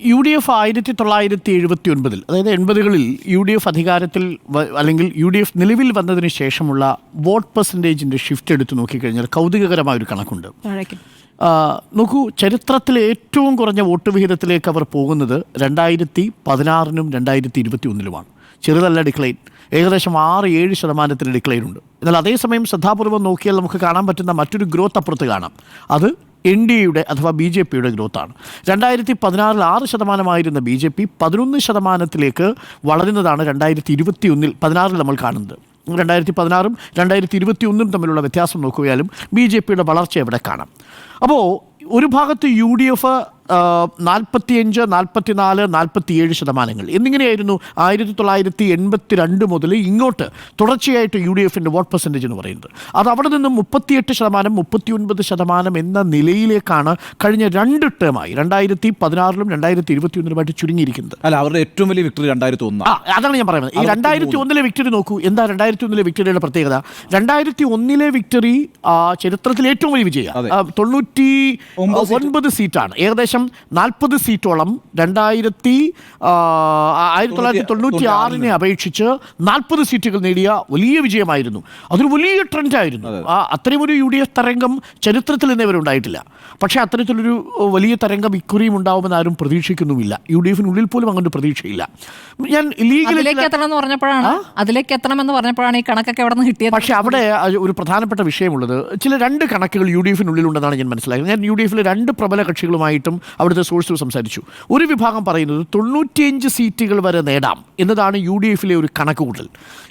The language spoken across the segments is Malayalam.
UDF 1979 അതായത് 80കളിൽ UDF അധികാരത്തിൽ അല്ലെങ്കിൽ UDF നിലവിൽ വന്നതിന് ശേഷമുള്ള വോട്ട് പെർസെൻറ്റേജിൻ്റെ ഷിഫ്റ്റ് എടുത്ത് നോക്കിക്കഴിഞ്ഞാൽ കൗതുകകരമായൊരു കണക്കുണ്ട്. നോക്കൂ, ചരിത്രത്തിലെ ഏറ്റവും കുറഞ്ഞ വോട്ട് വിഹിതത്തിലേക്ക് അവർ പോകുന്നത് 2016 2021 ചെറുതല്ല ഡിക്ലൈൻ, ഏകദേശം 6-7% ഡിക്ലൈൻ ഉണ്ട്. എന്നാൽ അതേസമയം ശ്രദ്ധാപൂർവ്വം നോക്കിയാൽ നമുക്ക് കാണാൻ പറ്റുന്ന മറ്റൊരു ഗ്രോത്ത് അപ്പുറത്ത് കാണാം. അത് NDAയുടെ അഥവാ BJPയുടെ ഗ്രോത്താണ്. 2016 6% BJP 11% വളരുന്നതാണ് 2016 നമ്മൾ കാണുന്നത്. 2016 2021 തമ്മിലുള്ള വ്യത്യാസം നോക്കിയാലും BJPയുടെ വളർച്ച എവിടെ കാണാം. അപ്പോൾ ഒരു ഭാഗത്ത് UDF 45, 44, 47% എന്നിങ്ങനെയായിരുന്നു 1982 മുതൽ ഇങ്ങോട്ട് തുടർച്ചയായിട്ട് UDFൻ്റെ വോട്ട് പെർസെൻറ്റേജ് എന്ന് പറയുന്നത്. അത് അവിടെ നിന്നും 38%, 39% എന്ന നിലയിലേക്കാണ് കഴിഞ്ഞ 2 ടേമായി 2016 2021 ചുരുങ്ങിയിരിക്കുന്നത്. അല്ല, അവരുടെ ഏറ്റവും വലിയ വിക്ടറി 2001. അതാണ് ഞാൻ പറയുന്നത്. ഈ 2001 വിക്ടറി നോക്കൂ. എന്താ 2001 വിക്ടറിയുടെ പ്രത്യേകത? 2001 വിക്ടറി ചരിത്രത്തിലെ ഏറ്റവും വലിയ വിജയം. 99 സീറ്റാണ്. ഏകദേശം 40 സീറ്റോളം 1996 അപേക്ഷിച്ച് 40 സീറ്റുകൾ നേടിയ വലിയ വിജയമായിരുന്നു. അതൊരു വലിയ ട്രെൻഡായിരുന്നു. അത്രയും ഒരു UDF തരംഗം ചരിത്രത്തിൽ ഇന്നേവരെ ഉണ്ടായിട്ടില്ല. പക്ഷേ അത്തരത്തിലൊരു വലിയ തരംഗം ഇക്കുറിയും ഉണ്ടാവുമെന്ന് ആരും പ്രതീക്ഷിക്കുന്നുമില്ല. UDFനുള്ളിൽ പോലും അങ്ങനെ പ്രതീക്ഷയില്ല. ഞാൻ അതിലേക്ക് എത്തണമെന്ന് പറഞ്ഞപ്പോഴാണ് ഈ കണക്കൊക്കെ അവിടെ നിന്ന് കിട്ടിയത്. പക്ഷേ അവിടെ ഒരു പ്രധാനപ്പെട്ട വിഷയമുള്ളത്, ചില 2 കണക്കുകൾ UDFനുള്ളിലുണ്ടെന്നാണ് ഞാൻ മനസ്സിലാക്കുന്നത്. ഞാൻ UDFിലെ 2 പ്രബല കക്ഷികളുമായിട്ടും അവിടുത്തെ സോഴ്സുകൾ സംസാരിച്ചു. ഒരു വിഭാഗം പറയുന്നത് 95 സീറ്റുകൾ വരെ നേടാം എന്നതാണ് UDFിലെ ഒരു കണക്ക് കൂട്ടൽ.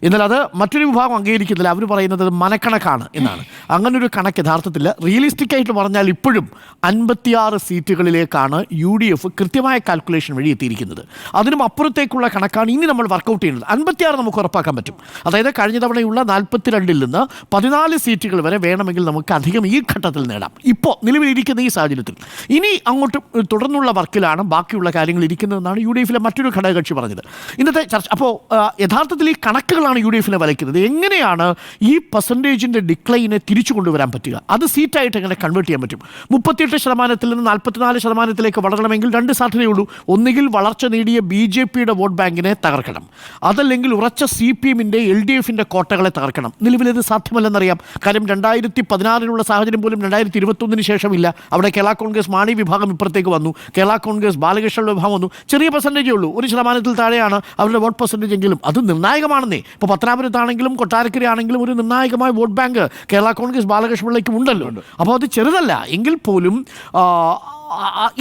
എന്നാൽ അത് മറ്റൊരു വിഭാഗം അംഗീകരിക്കുന്നില്ല. അവർ പറയുന്നത് മനക്കണക്കാണ് എന്നാണ്. അങ്ങനൊരു കണക്ക് യഥാർത്ഥത്തിൽ റിയലിസ്റ്റിക് ആയിട്ട് പറഞ്ഞാൽ ഇപ്പോഴും 56 സീറ്റുകളിലേക്കാണ് UDF കൃത്യമായ കാൽക്കുലേഷൻ വഴി എത്തിയിരിക്കുന്നത്. അതിനും അപ്പുറത്തേക്കുള്ള കണക്കാണ് ഇനി നമ്മൾ വർക്കൗട്ട് ചെയ്യുന്നത്. 56 നമുക്ക് ഉറപ്പാക്കാൻ പറ്റും. അതായത് കഴിഞ്ഞ തവണയുള്ള 42 നിന്ന് 14 സീറ്റുകൾ വരെ വേണമെങ്കിൽ നമുക്ക് അധികം ഈ ഘട്ടത്തിൽ നേടാം. ഇപ്പോൾ നിലവിലിരിക്കുന്ന ഈ സാഹചര്യത്തിൽ ഇനി അങ്ങോട്ട് തുടർന്നുള്ള വർക്കിലാണ് ബാക്കിയുള്ള കാര്യങ്ങൾ ഇരിക്കുന്നതെന്നാണ് UDFിലെ മറ്റൊരു ഘടകകക്ഷി പറഞ്ഞത് ഇന്നത്തെ ചർച്ച. അപ്പോൾ യഥാർത്ഥത്തിൽ ഈ കണക്കുകളാണ് UDFിനെ വലയ്ക്കുന്നത്. എങ്ങനെയാണ് ഈ പെർസെൻറ്റേജിൻ്റെ ഡിക്ലൈനെ തിരിച്ചു കൊണ്ടുവരാൻ പറ്റുക? അത് സീറ്റായിട്ട് എങ്ങനെ കൺവേർട്ട് ചെയ്യാൻ പറ്റും? 38% നിന്ന് 44% വളരണമെങ്കിൽ 2 സാധ്യതയുള്ളൂ. ഒന്നുകിൽ വളർച്ച നേടിയ BJPയുടെ വോട്ട് ബാങ്കിനെ തകർക്കണം, അതല്ലെങ്കിൽ ഉറച്ച CPMൻ്റെ LDFൻ്റെ കോട്ടകളെ തകർക്കണം. നിലവിലത് സാധ്യമല്ലെന്നറിയാം. കാര്യം 2016 സാഹചര്യം പോലും 2021 ശേഷമില്ല. അവിടെ കേരള കോൺഗ്രസ് മാണി വിഭാഗം ഇപ്പുറത്തേക്ക് വന്നു, കേരള കോൺഗ്രസ് ബാലകൃഷ്ണ വിഭാഗം വന്നു. ചെറിയ പെർസെൻറ്റേജേ ഉള്ളൂ, 1% താഴെയാണ് അവരുടെ വോട്ട് പെർസെൻറ്റേജ് എങ്കിലും അത് നിർണായകമാണെന്നേ. ഇപ്പോൾ പത്തനാപുരത്താണെങ്കിലും കൊട്ടാരക്കര ആണെങ്കിലും ഒരു നിർണായകമായ വോട്ട് ബാങ്ക് കേരള കോൺഗ്രസ് ബാലകൃഷ്ണപിള്ളയ്ക്കും ഉണ്ടല്ലോ. അപ്പോൾ അത് ചെറുതല്ല എങ്കിൽ പോലും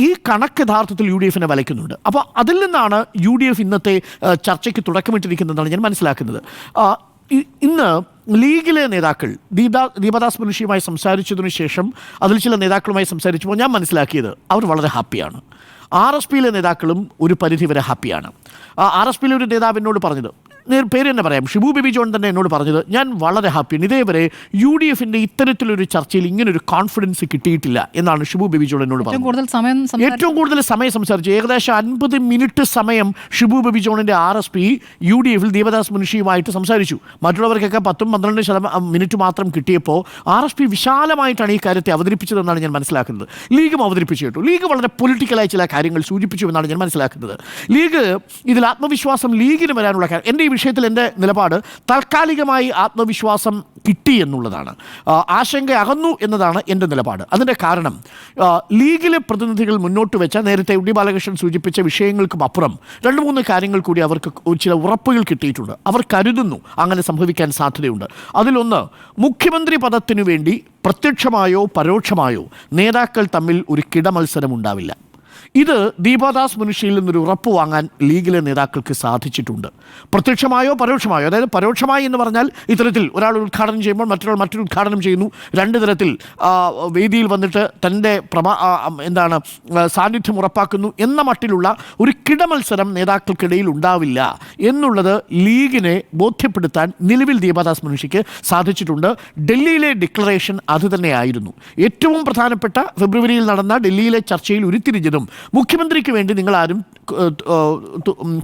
ഈ കണക്ക് യഥാർത്ഥത്തിൽ UDFിനെ വലയ്ക്കുന്നുണ്ട്. അപ്പോൾ അതിൽ നിന്നാണ് UDF ഇന്നത്തെ ചർച്ചയ്ക്ക് തുടക്കമിട്ടിരിക്കുന്നതെന്നാണ് ഞാൻ മനസ്സിലാക്കുന്നത്. ഇന്ന് ലീഗിലെ നേതാക്കൾ ദീപദാസ് മുൻഷിയുമായി സംസാരിച്ചതിനു ശേഷം അതിൽ ചില നേതാക്കളുമായി സംസാരിച്ചപ്പോൾ ഞാൻ മനസ്സിലാക്കിയത് അവർ വളരെ ഹാപ്പിയാണ്. RSPയിലെ നേതാക്കളും ഒരു പരിധിവരെ ഹാപ്പിയാണ്. RSPയിലെ ഒരു നേതാവ് എന്നോട് പറഞ്ഞത്, പേര് തന്നെ പറയാം, ഷിബു ബേബി ജോൺ തന്നെ എന്നോട് പറഞ്ഞത്, ഞാൻ വളരെ ഹാപ്പിയാണ്. ഇതേവരെ UDFിൻ്റെ ഇത്തരത്തിലൊരു ചർച്ചയിൽ ഇങ്ങനൊരു കോൺഫിഡൻസ് കിട്ടിയിട്ടില്ല എന്നാണ് ഷിബു ബേബി ജോൺ എന്നോട് പറഞ്ഞത്. ഏറ്റവും കൂടുതൽ സമയം സംസാരിച്ചു, ഏകദേശം 50 മിനിറ്റ് സമയം ഷിബു ബേബി ജോണിൻ്റെ RSP UDFിൽ ദീപദാസ് മുൻഷിയുമായിട്ട് സംസാരിച്ചു. മറ്റുള്ളവർക്കൊക്കെ 10-12 മിനിറ്റ് മാത്രം കിട്ടിയപ്പോൾ RSP വിശാലമായിട്ടാണ് ഈ കാര്യത്തെ അവതരിപ്പിച്ചതെന്നാണ് ഞാൻ മനസ്സിലാക്കുന്നത്. ലീഗും അവതരിപ്പിച്ചു കേട്ടു. ലീഗ് വളരെ പൊളിറ്റിക്കലായി ചില കാര്യങ്ങൾ സൂചിപ്പിച്ചു എന്നാണ് ഞാൻ മനസ്സിലാക്കുന്നത്. ലീഗ് ഇതിൽ ആത്മവിശ്വാസം ലീഗിന് വരാനുള്ള കാര്യം, എൻ്റെ ഈ വിഷയത്തിൽ എൻ്റെ നിലപാട് താൽക്കാലികമായി ആത്മവിശ്വാസം കിട്ടി എന്നുള്ളതാണ്. ആശങ്ക അകന്നു എന്നതാണ് എൻ്റെ നിലപാട്. അതിൻ്റെ കാരണം ലീഗിലെ പ്രതിനിധികൾ മുന്നോട്ട് വെച്ച നേരത്തെ UD ബാലകൃഷ്ണൻ സൂചിപ്പിച്ച വിഷയങ്ങൾക്കും അപ്പുറം 2-3 കാര്യങ്ങൾ കൂടി അവർക്ക് ചില ഉറപ്പുകൾ കിട്ടിയിട്ടുണ്ട്. അവർ കരുതുന്നു അങ്ങനെ സംഭവിക്കാൻ സാധ്യതയുണ്ട്. അതിലൊന്ന്, മുഖ്യമന്ത്രി പദത്തിനു വേണ്ടി പ്രത്യക്ഷമായോ പരോക്ഷമായോ നേതാക്കൾ തമ്മിൽ ഒരു കിടമത്സരം ഉണ്ടാവില്ല. ഇത് ദീപദാസ് മുൻഷിയിൽ നിന്നൊരു ഉറപ്പ് വാങ്ങാൻ ലീഗിലെ നേതാക്കൾക്ക് സാധിച്ചിട്ടുണ്ട്. പ്രത്യക്ഷമായോ പരോക്ഷമായോ, അതായത് പരോക്ഷമായി എന്ന് പറഞ്ഞാൽ ഇത്തരത്തിൽ ഒരാൾ ഉദ്ഘാടനം ചെയ്യുമ്പോൾ മറ്റൊരാൾ മറ്റൊരു ഉദ്ഘാടനം ചെയ്യുന്നു, 2 തരത്തിൽ വേദിയിൽ വന്നിട്ട് തൻ്റെ സാന്നിധ്യം ഉറപ്പാക്കുന്നു എന്ന മട്ടിലുള്ള ഒരു കിടമത്സരം നേതാക്കൾക്കിടയിൽ ഉണ്ടാവില്ല എന്നുള്ളത് ലീഗിനെ ബോധ്യപ്പെടുത്താൻ നിലവിൽ ദീപദാസ് മുൻഷിക്ക് സാധിച്ചിട്ടുണ്ട്. ഡൽഹിയിലെ ഡിക്ലറേഷൻ അതുതന്നെയായിരുന്നു. ഏറ്റവും പ്രധാനപ്പെട്ട ഫെബ്രുവരിയിൽ നടന്ന ഡൽഹിയിലെ ചർച്ചയിൽ ഉരുത്തിരിഞ്ഞതും മുഖ്യമന്ത്രിക്ക് വേണ്ടി നിങ്ങളാരും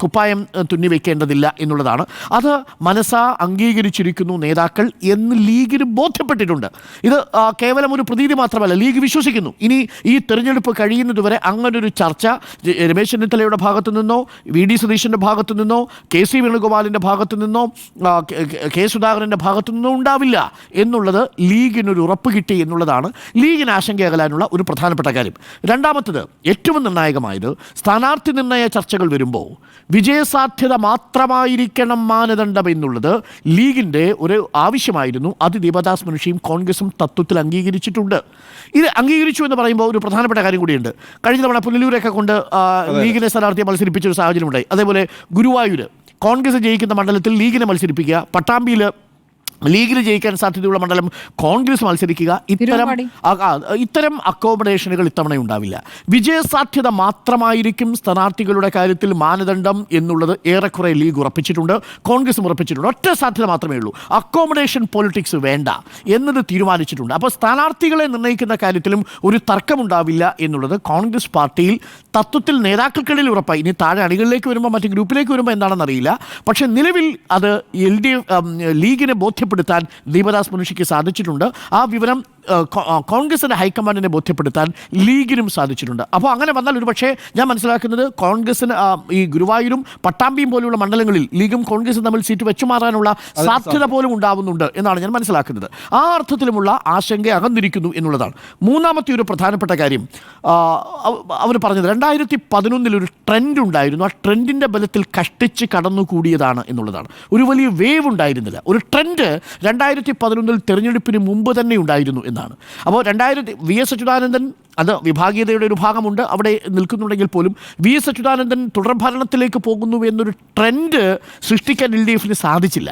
കുപ്പായം തുന്നി വയ്ക്കേണ്ടതില്ല എന്നുള്ളതാണ്. അത് മനസ്സാ അംഗീകരിച്ചിരിക്കുന്നു നേതാക്കൾ എന്ന് ലീഗിന് ബോധ്യപ്പെട്ടിട്ടുണ്ട്. ഇത് കേവലം ഒരു പ്രതീതി മാത്രമല്ല, ലീഗ് വിശ്വസിക്കുന്നു ഇനി ഈ തെരഞ്ഞെടുപ്പ് കഴിയുന്നതുവരെ അങ്ങനൊരു ചർച്ച രമേശ് ചെന്നിത്തലയുടെ ഭാഗത്തു നിന്നോ വി.ഡി. സതീശൻ്റെ ഭാഗത്തു നിന്നോ കെ.സി. വേണുഗോപാലിൻ്റെ ഭാഗത്തു നിന്നോ കെ. സുധാകരൻ്റെ ഭാഗത്തു നിന്നോ ഉണ്ടാവില്ല എന്നുള്ളത് ലീഗിനൊരു ഉറപ്പ് കിട്ടി എന്നുള്ളതാണ് ലീഗിന് ആശങ്കയകലാനുള്ള ഒരു പ്രധാനപ്പെട്ട കാര്യം. രണ്ടാമത്തത് ഏറ്റവും നിർണായകമായത് സ്ഥാനാർത്ഥി നിർണയ ചർച്ചകൾ വരുമ്പോൾ വിജയസാധ്യത മാത്രമായിരിക്കണം മാനദണ്ഡം എന്നുള്ളത് ലീഗിൻ്റെ ഒരു ആവശ്യമായിരുന്നു. അത് ദീപദാസ് മുൻഷിയും കോൺഗ്രസും തത്വത്തിൽ അംഗീകരിച്ചിട്ടുണ്ട്. ഇത് അംഗീകരിച്ചു എന്ന് പറയുമ്പോൾ ഒരു പ്രധാനപ്പെട്ട കാര്യം കൂടിയുണ്ട്. കഴിഞ്ഞ തവണ പുനലൂരൊക്കെ കൊണ്ട് ലീഗിനെ സ്ഥാനാർത്ഥിയെ മത്സരിപ്പിച്ചൊരു സാഹചര്യമുണ്ടായി. അതേപോലെ ഗുരുവായൂർ കോൺഗ്രസ് ജയിക്കുന്ന മണ്ഡലത്തിൽ ലീഗിനെ മത്സരിപ്പിക്കുക, പട്ടാമ്പിയിൽ ലീഗിൽ ജയിക്കാൻ സാധ്യതയുള്ള മണ്ഡലം കോൺഗ്രസ് മത്സരിക്കുക, ഇത്തരം അക്കോമഡേഷനുകൾ ഇത്തവണ ഉണ്ടാവില്ല. വിജയസാധ്യത മാത്രമായിരിക്കും സ്ഥാനാർത്ഥികളുടെ കാര്യത്തിൽ മാനദണ്ഡം എന്നുള്ളത് ഏറെക്കുറെ ലീഗ് ഉറപ്പിച്ചിട്ടുണ്ട്, കോൺഗ്രസും ഉറപ്പിച്ചിട്ടുണ്ട്. ഒറ്റ സാധ്യത മാത്രമേ ഉള്ളൂ, അക്കോമഡേഷൻ പൊളിറ്റിക്സ് വേണ്ട എന്നത് തീരുമാനിച്ചിട്ടുണ്ട്. അപ്പോൾ സ്ഥാനാർത്ഥികളെ നിർണ്ണയിക്കുന്ന കാര്യത്തിലും ഒരു തർക്കമുണ്ടാവില്ല എന്നുള്ളത് കോൺഗ്രസ് പാർട്ടിയിൽ തത്വത്തിൽ നേതാക്കൾക്കിടയിൽ ഉറപ്പായി. ഇനി താഴെ അണികളിലേക്ക് വരുമ്പോൾ മറ്റ് ഗ്രൂപ്പിലേക്ക് വരുമ്പോൾ എന്താണെന്ന് അറിയില്ല. പക്ഷേ നിലവിൽ അത് ലീഗിനെ ബോധ്യപ്പെടുത്താൻ ദീപദാസ് മുൻഷിക്ക് സാധിച്ചിട്ടുണ്ട്. ആ വിവരം കോൺഗ്രസിൻ്റെ ഹൈക്കമാൻഡിനെ ബോധ്യപ്പെടുത്താൻ ലീഗിനും സാധിച്ചിട്ടുണ്ട്. അപ്പോൾ അങ്ങനെ വന്നാൽ ഒരു പക്ഷേ ഞാൻ മനസ്സിലാക്കുന്നത് കോൺഗ്രസിന് ഈ ഗുരുവായൂരും പട്ടാമ്പിയും പോലെയുള്ള മണ്ഡലങ്ങളിൽ ലീഗും കോൺഗ്രസും തമ്മിൽ സീറ്റ് വെച്ചുമാറാനുള്ള സാധ്യത പോലും ഉണ്ടാവുന്നുണ്ട് എന്നാണ് ഞാൻ മനസ്സിലാക്കുന്നത്. ആ അർത്ഥത്തിലുമുള്ള ആശങ്ക അകന്നിരിക്കുന്നു എന്നുള്ളതാണ്. മൂന്നാമത്തെ ഒരു പ്രധാനപ്പെട്ട കാര്യം അവർ പറഞ്ഞത് 2011 ഒരു ട്രെൻഡ് ഉണ്ടായിരുന്നു. ആ ട്രെൻഡിൻ്റെ ബലത്തിൽ കഷ്ടിച്ച് കടന്നുകൂടിയതാണ് എന്നുള്ളതാണ്. ഒരു വലിയ വേവ് ഉണ്ടായിരുന്നില്ല. ഒരു ട്രെൻഡ് 2011 തെരഞ്ഞെടുപ്പിന് മുമ്പ് തന്നെ ഉണ്ടായിരുന്നു എന്നാണ്. അപ്പോൾ വി എസ് അച്യുതാനന്ദൻ, അത് വിഭാഗീയതയുടെ ഒരു ഭാഗമുണ്ട് അവിടെ നിൽക്കുന്നുണ്ടെങ്കിൽ പോലും, വി എസ് അച്യുതാനന്ദൻ തുടർഭരണത്തിലേക്ക് പോകുന്നു എന്നൊരു ട്രെൻഡ് സൃഷ്ടിക്കാൻ LDFന് സാധിച്ചില്ല.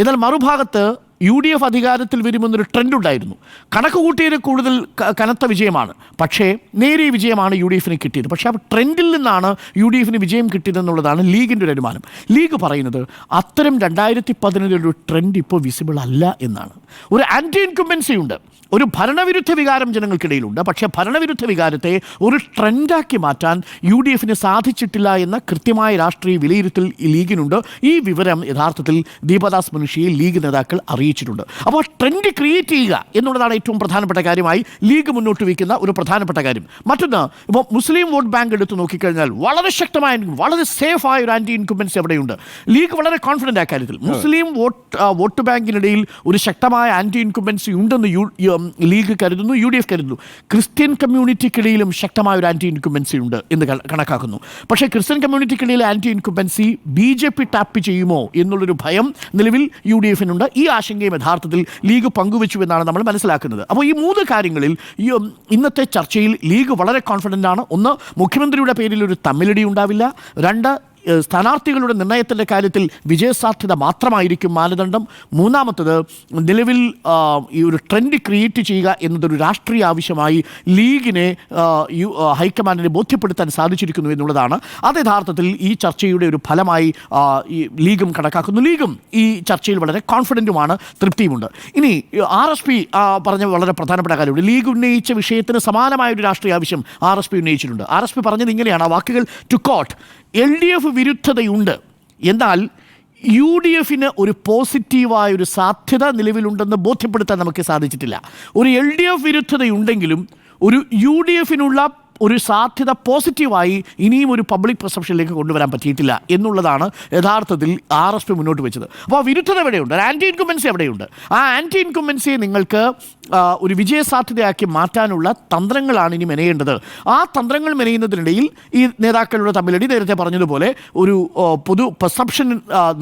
എന്നാൽ മറുഭാഗത്ത് UDF അധികാരത്തിൽ വരുമെന്നൊരു ട്രെൻഡ് ഉണ്ടായിരുന്നു. കണക്ക് കൂട്ടിയതിന് കൂടുതൽ കനത്ത വിജയമാണ്, പക്ഷേ നേരിയ വിജയമാണ് UDFന് കിട്ടിയത്. പക്ഷേ ആ ട്രെൻഡിൽ നിന്നാണ് UDFന് വിജയം കിട്ടിയതെന്നുള്ളതാണ് ലീഗിൻ്റെ ഒരു അനുമാനം. ലീഗ് പറയുന്നത് അത്തരം 2011 ഒരു ട്രെൻഡ് ഇപ്പോൾ വിസിബിൾ അല്ല എന്നാണ്. ഒരു ആൻറ്റി ഇൻകംബൻസി ഉണ്ട്, ഒരു ഭരണവിരുദ്ധ വികാരം ജനങ്ങൾക്കിടയിലുണ്ട്. പക്ഷേ ഭരണവിരുദ്ധ വികാരത്തെ ഒരു ട്രെൻഡാക്കി മാറ്റാൻ UDFന് സാധിച്ചിട്ടില്ല എന്ന കൃത്യമായ രാഷ്ട്രീയ വിലയിരുത്തൽ ലീഗിനുണ്ട്. ഈ വിവരം യഥാർത്ഥത്തിൽ ദീപദാസ് മുൻഷിയെ ലീഗ് നേതാക്കൾ അറിയിച്ചിട്ടുണ്ട്. അപ്പോൾ ട്രെൻഡ് ക്രിയേറ്റ് ചെയ്യുക എന്നുള്ളതാണ് ഏറ്റവും പ്രധാനപ്പെട്ട കാര്യമായി ലീഗ് മുന്നോട്ട് വയ്ക്കുന്ന ഒരു പ്രധാനപ്പെട്ട കാര്യം. മറ്റൊന്ന്, ഇപ്പോൾ മുസ്ലിം വോട്ട് ബാങ്ക് എടുത്ത് നോക്കിക്കഴിഞ്ഞാൽ വളരെ ശക്തമായ, വളരെ സേഫായ ഒരു ആൻറ്റി ഇൻകംബൻസി അവിടെയുണ്ട്. ലീഗ് വളരെ കോൺഫിഡൻ്റ് ആ കാര്യത്തിൽ. മുസ്ലിം വോട്ട് ബാങ്കിനിടയിൽ ഒരു ശക്തമായ ആൻറ്റി ഇൻകംബൻസി ഉണ്ടെന്ന് ലീഗ് കരുതുന്നു, UDF കരുതുന്നു. ക്രിസ്ത്യൻ കമ്മ്യൂണിറ്റിക്കിടയിലും ശക്തമായ ഒരു ആൻറ്റി ഇൻകംബൻസി ഉണ്ട് എന്ന് കണക്കാക്കുന്നു. പക്ഷേ ക്രിസ്ത്യൻ കമ്മ്യൂണിറ്റിക്കിടയിലെ ആൻറ്റി ഇൻകംബൻസി BJP ടാപ്പ് ചെയ്യുമോ എന്നുള്ളൊരു ഭയം നിലവിൽ UDFനുണ്ട്. ഈ ആശങ്കയും യഥാർത്ഥത്തിൽ ലീഗ് പങ്കുവെച്ചു എന്നാണ് നമ്മൾ മനസ്സിലാക്കുന്നത്. അപ്പോൾ ഈ മൂന്ന് കാര്യങ്ങളിൽ ഇന്നത്തെ ചർച്ചയിൽ ലീഗ് വളരെ കോൺഫിഡൻ്റ് ആണ്. ഒന്ന്, മുഖ്യമന്ത്രിയുടെ പേരിൽ ഒരു തമ്മിലടി ഉണ്ടാവില്ല. രണ്ട്, സ്ഥാനാർത്ഥികളുടെ നിർണയത്തിൻ്റെ കാര്യത്തിൽ വിജയസാധ്യത മാത്രമായിരിക്കും മാനദണ്ഡം. മൂന്നാമത്തത്, നിലവിൽ ഈ ഒരു ട്രെൻഡ് ക്രിയേറ്റ് ചെയ്യുക എന്നതൊരു രാഷ്ട്രീയ ആവശ്യമായി ലീഗിനെ ഹൈക്കമാൻഡിനെ ബോധ്യപ്പെടുത്താൻ സാധിച്ചിരിക്കുന്നു എന്നുള്ളതാണ്. അത് യഥാർത്ഥത്തിൽ ഈ ചർച്ചയുടെ ഒരു ഫലമായി ഈ ലീഗും കണക്കാക്കുന്നു. ലീഗും ഈ ചർച്ചയിൽ വളരെ കോൺഫിഡൻറ്റുമാണ്, തൃപ്തിയുമുണ്ട്. ഇനി RSP പറഞ്ഞ വളരെ പ്രധാനപ്പെട്ട കാര്യമുണ്ട്. ലീഗ് ഉന്നയിച്ച വിഷയത്തിന് സമാനമായൊരു രാഷ്ട്രീയ ആവശ്യം RSP ഉന്നയിച്ചിട്ടുണ്ട്. RSP പറഞ്ഞത് ഇങ്ങനെയാണ്, ആ വാക്കുകൾ ടു കോട്ട്: LDF വിരുദ്ധതയുണ്ട്, എന്നാൽ UDFന് ഒരു പോസിറ്റീവായൊരു സാധ്യത നിലവിലുണ്ടെന്ന് ബോധ്യപ്പെടുത്താൻ നമുക്ക് സാധിച്ചിട്ടില്ല. ഒരു LDF വിരുദ്ധതയുണ്ടെങ്കിലും ഒരു UDFനുള്ള ഒരു സാധ്യത പോസിറ്റീവായി ഇനിയും ഒരു പബ്ലിക് പെർസെപ്ഷനിലേക്ക് കൊണ്ടുവരാൻ പറ്റിയിട്ടില്ല എന്നുള്ളതാണ് യഥാർത്ഥത്തിൽ RSP മുന്നോട്ട് വെച്ചത്. അപ്പോൾ ആ വിരുദ്ധത എവിടെയുണ്ട്, ഒരു ആൻറ്റി ഇൻകംബൻസി എവിടെയുണ്ട്. ആ ആൻറ്റി ഇൻകംബൻസിയെ നിങ്ങൾക്ക് ഒരു വിജയസാധ്യതയാക്കി മാറ്റാനുള്ള തന്ത്രങ്ങളാണ് ഇനി മെനയേണ്ടത്. ആ തന്ത്രങ്ങൾ മെനയുന്നതിനിടയിൽ ഈ നേതാക്കളുടെ തമ്മിലടി, നേരത്തെ പറഞ്ഞതുപോലെ ഒരു പൊതു പെർസെപ്ഷൻ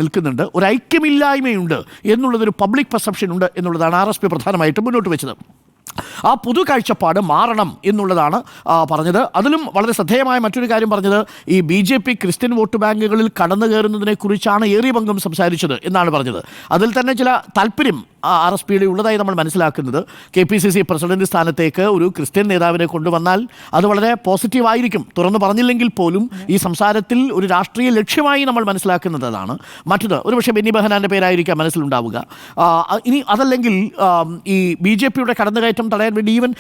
നിൽക്കുന്നുണ്ട്, ഒരു ഐക്യമില്ലായ്മയുണ്ട് എന്നുള്ളതൊരു പബ്ലിക് പെർസെപ്ഷൻ ഉണ്ട് എന്നുള്ളതാണ് RSP പ്രധാനമായിട്ടും മുന്നോട്ട് വെച്ചത്. ആ പൊതു കാഴ്ചപ്പാട് മാറണം എന്നുള്ളതാണ് പറഞ്ഞത്. അതിലും വളരെ ശ്രദ്ധേയമായ മറ്റൊരു കാര്യം പറഞ്ഞത്, ഈ BJP ക്രിസ്ത്യൻ വോട്ട് ബാങ്കുകളിൽ കടന്നു കയറുന്നതിനെ കുറിച്ചാണ് ഏറിയ പങ്കും സംസാരിച്ചത് എന്നാണ് പറഞ്ഞത്. അതിൽ തന്നെ ചില താല്പര്യം RSPയുടെ ഉള്ളതായി നമ്മൾ മനസ്സിലാക്കുന്നത്. KPCC പ്രസിഡന്റ് സ്ഥാനത്തേക്ക് ഒരു ക്രിസ്ത്യൻ നേതാവിനെ കൊണ്ടുവന്നാൽ അത് വളരെ പോസിറ്റീവായിരിക്കും. തുറന്നു പറഞ്ഞില്ലെങ്കിൽ പോലും ഈ സംസാരത്തിൽ ഒരു രാഷ്ട്രീയ ലക്ഷ്യമായി നമ്മൾ മനസ്സിലാക്കുന്നത് അതാണ്. മറ്റത് ഒരുപക്ഷെ ബെന്നി ബെഹനാൻ്റെ പേരായിരിക്കാം മനസ്സിലുണ്ടാവുക. ഇനി അതല്ലെങ്കിൽ ഈ BJPയുടെ കടന്നുകയറ്റം തടയാൻ വേണ്ടി ഈവൻ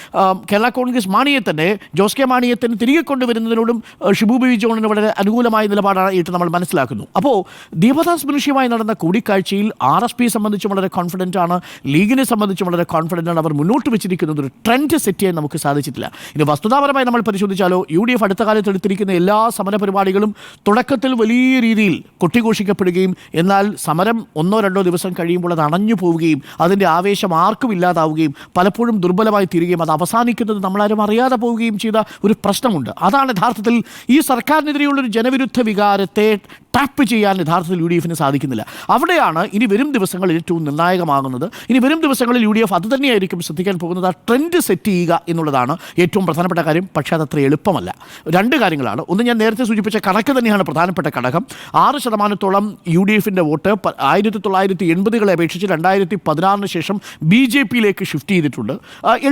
കേരള കോൺഗ്രസ് മാണിയെ തന്നെ ജോസ് കെ മാണിയെ തന്നെ തിരികെ കൊണ്ടുവരുന്നതിനോടും ഷിബു ബേബി ജോണിന് വളരെ അനുകൂലമായ നിലപാടാണ് ഇട്ട് നമ്മൾ മനസ്സിലാക്കുന്നു. അപ്പോൾ ദീപദാസ് മുൻഷിയുമായി നടന്ന കൂടിക്കാഴ്ചയിൽ RSP സംബന്ധിച്ച് വളരെ കോൺഫിഡൻ്റ് ആണ്, ലീഗിനെ സംബന്ധിച്ച് വളരെ കോൺഫിഡൻ്റ് ആണ്. അവർ മുന്നോട്ട് വെച്ചിരിക്കുന്നത് ഒരു ട്രെൻഡ് സെറ്റ് ചെയ്യാൻ നമുക്ക് സാധിച്ചിട്ടില്ല. ഇനി വസ്തുതാപരമായി നമ്മൾ പരിശോധിച്ചാലോ UDF അടുത്ത കാലത്ത് എടുത്തിരിക്കുന്ന എല്ലാ സമരപരിപാടികളും തുടക്കത്തിൽ വലിയ രീതിയിൽ കൊട്ടിഘോഷിക്കപ്പെടുകയും എന്നാൽ സമരം 1-2 ദിവസം കഴിയുമ്പോൾ അത് അണഞ്ഞു പോവുകയും അതിൻ്റെ ആവേശം ആർക്കും ഇല്ലാതാവുകയും പലപ്പോഴും ദുർബലമായി തീരുകയും അത് അവസാനിക്കുന്നത് നമ്മളാരും അറിയാതെ പോവുകയും ചെയ്ത ഒരു പ്രശ്നമുണ്ട്. അതാണ് യഥാർത്ഥത്തിൽ ഈ സർക്കാരിനെതിരെയുള്ളൊരു ജനവിരുദ്ധ വികാരത്തെ ടാപ്പ് ചെയ്യാൻ യഥാർത്ഥത്തിൽ UDFന് സാധിക്കുന്നില്ല. അവിടെയാണ് ഇനി വരും ദിവസങ്ങളിൽ ഏറ്റവും നിർണായകമാകുന്നത്. ഇനി വരും ദിവസങ്ങളിൽ UDF അത് തന്നെയായിരിക്കും ശ്രദ്ധിക്കാൻ പോകുന്നത്. ആ ട്രെൻഡ് സെറ്റ് ചെയ്യുക എന്നുള്ളതാണ് ഏറ്റവും പ്രധാനപ്പെട്ട കാര്യം. പക്ഷേ അതത്ര എളുപ്പമല്ല. 2 കാര്യങ്ങളാണ്. ഒന്ന്, ഞാൻ നേരത്തെ സൂചിപ്പിച്ച കണക്ക് തന്നെയാണ് പ്രധാനപ്പെട്ട ഘടകം. 6% UDFിൻ്റെ വോട്ട് 1980-കളെ അപേക്ഷിച്ച് 2016 ശേഷം BJPയിലേക്ക് ഷിഫ്റ്റ് ചെയ്തിട്ടുണ്ട്.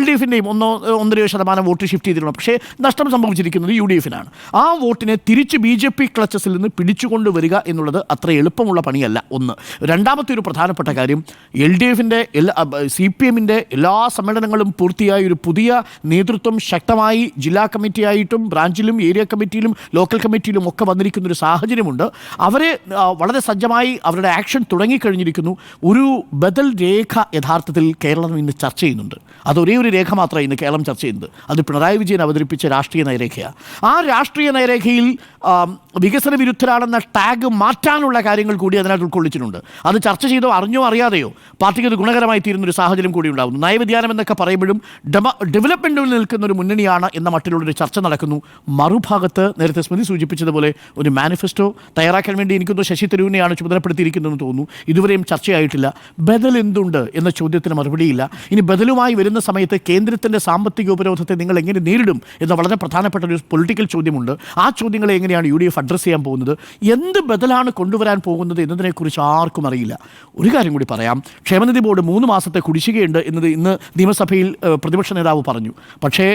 LDFിൻ്റെയും 1.5% വോട്ട് ഷിഫ്റ്റ് ചെയ്തിട്ടുണ്ട്. പക്ഷേ നഷ്ടം സംഭവിച്ചിരിക്കുന്നത് UDFിനാണ്. ആ വോട്ടിനെ തിരിച്ച് BJP ക്ലച്ചസിൽ നിന്ന് പിടിച്ചുകൊണ്ട് വരിക എന്നുള്ളത് അത്ര എളുപ്പമുള്ള പണിയല്ല. ഒന്ന്. രണ്ടാമത്തെ ഒരു പ്രധാനപ്പെട്ട കാര്യം, LDFിൻ്റെ CPMൻ്റെ എല്ലാ സമ്മേളനങ്ങളും പൂർത്തിയായി ഒരു പുതിയ നേതൃത്വം ശക്തമായി ജില്ലാ കമ്മിറ്റിയായിട്ടും ബ്രാഞ്ചിലും ഏരിയ കമ്മിറ്റിയിലും ലോക്കൽ കമ്മിറ്റിയിലും ഒക്കെ വന്നിരിക്കുന്ന ഒരു സാഹചര്യമുണ്ട്. അവരെ വളരെ സജ്ജമായി അവരുടെ ആക്ഷൻ തുടങ്ങിക്കഴിഞ്ഞിരിക്കുന്നു. ഒരു ബദൽ രേഖ യഥാർത്ഥത്തിൽ കേരളം ഇന്ന് ചർച്ച ചെയ്യുന്നുണ്ട്. അതൊരേ ഒരു രേഖ മാത്രമേ ഇന്ന് കേരളം ചർച്ച ചെയ്യുന്നത്. അത് പിണറായി വിജയൻ അവതരിപ്പിച്ച രാഷ്ട്രീയ നയരേഖയാണ്. ആ രാഷ്ട്രീയ നയരേഖയിൽ വികസന വിരുദ്ധരാണെന്ന ടാഗ് മാറ്റാനുള്ള കാര്യങ്ങൾ കൂടി അതിനകത്ത് ഉൾക്കൊള്ളിച്ചിട്ടുണ്ട്. അത് ചർച്ച ചെയ്തോ അറിഞ്ഞോ അറിയാതെയോ പാർട്ടിക്ക് അത് ഗുണകരമായി തീരുന്നൊരു സാഹചര്യം കൂടി ഉണ്ടാകുന്നു. നയവ്യതിയാനം എന്നൊക്കെ പറയുമ്പോഴും ഡെവലപ്മെൻറ്റിൽ നിൽക്കുന്ന ഒരു മുന്നണിയാണ് എന്ന മട്ടിലുള്ളൊരു ചർച്ച നടക്കുന്നു. മറുഭാഗത്ത് നേരത്തെ സ്മൃതി സൂചിപ്പിച്ചതുപോലെ ഒരു മാനിഫെസ്റ്റോ തയ്യാറാക്കാൻ വേണ്ടി എനിക്കൊന്ന് ശശി തരൂരിനെയാണ് ചുമതലപ്പെടുത്തിയിരിക്കുന്നതെന്ന് തോന്നുന്നു. ഇതുവരെയും ചർച്ചയായിട്ടില്ല. ബദൽ എന്തുണ്ട് എന്ന ചോദ്യത്തിന് മറുപടിയില്ല. ഇനി ബദലുമായി വരുന്ന സമയത്ത് കേന്ദ്രത്തിൻ്റെ സാമ്പത്തിക ഉപരോധത്തെ നിങ്ങൾ എങ്ങനെ നേരിടും എന്ന വളരെ പ്രധാനപ്പെട്ട ഒരു പൊളിറ്റിക്കൽ ചോദ്യമുണ്ട്. ആ ചോദ്യങ്ങളെ എങ്ങനെയാണ് UDF അഡ്രസ്സ് ചെയ്യാൻ പോകുന്നത്, എന്ത് ബദലാണ് കൊണ്ടുവരാൻ പോകുന്നത് എന്നതിനെക്കുറിച്ച് ആർക്കും അറിയില്ല. ഒരു കാര്യം കൂടി പറയാം. ക്ഷേമനിധി ബോർഡ് 3 മാസത്തെ കുടിശ്ശികയുണ്ട് എന്നത് ഇന്ന് നിയമസഭയിൽ പ്രതിപക്ഷ നേതാവ് പറഞ്ഞു. പക്ഷേ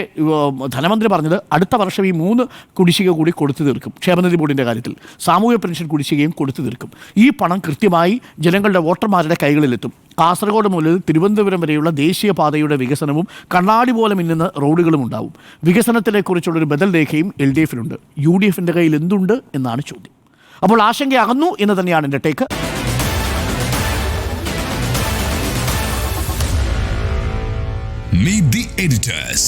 ധനമന്ത്രി പറഞ്ഞത് അടുത്ത വർഷം ഈ 3 കുടിശ്ശിക കൂടി കൊടുത്തു തീർക്കും. ക്ഷേമനിധി ബോർഡിൻ്റെ കാര്യത്തിൽ സാമൂഹ്യ പെൻഷൻ കുടിശ്ശികയും കൊടുത്തു തീർക്കും. ഈ പണം കൃത്യമായി ജനങ്ങളുടെ വോട്ടർമാരുടെ കൈകളിലെത്തും. കാസർഗോഡ് മുതൽ തിരുവനന്തപുരം വരെയുള്ള ദേശീയപാതയുടെ വികസനവും കണ്ണാടി പോലെ മിന്നുന്ന റോഡുകളും ഉണ്ടാവും. വികസനത്തിനെക്കുറിച്ചുള്ളൊരു ബദൽ രേഖയും LDFിനുണ്ട്. UDFിൻ്റെ കയ്യിൽ എന്തുണ്ട് എന്നാണ് ചോദ്യം. അപ്പോൾ ആശങ്ക അകന്നു എന്ന് തന്നെയാണ് എൻ്റെ ടേക്ക്. Meet the editors.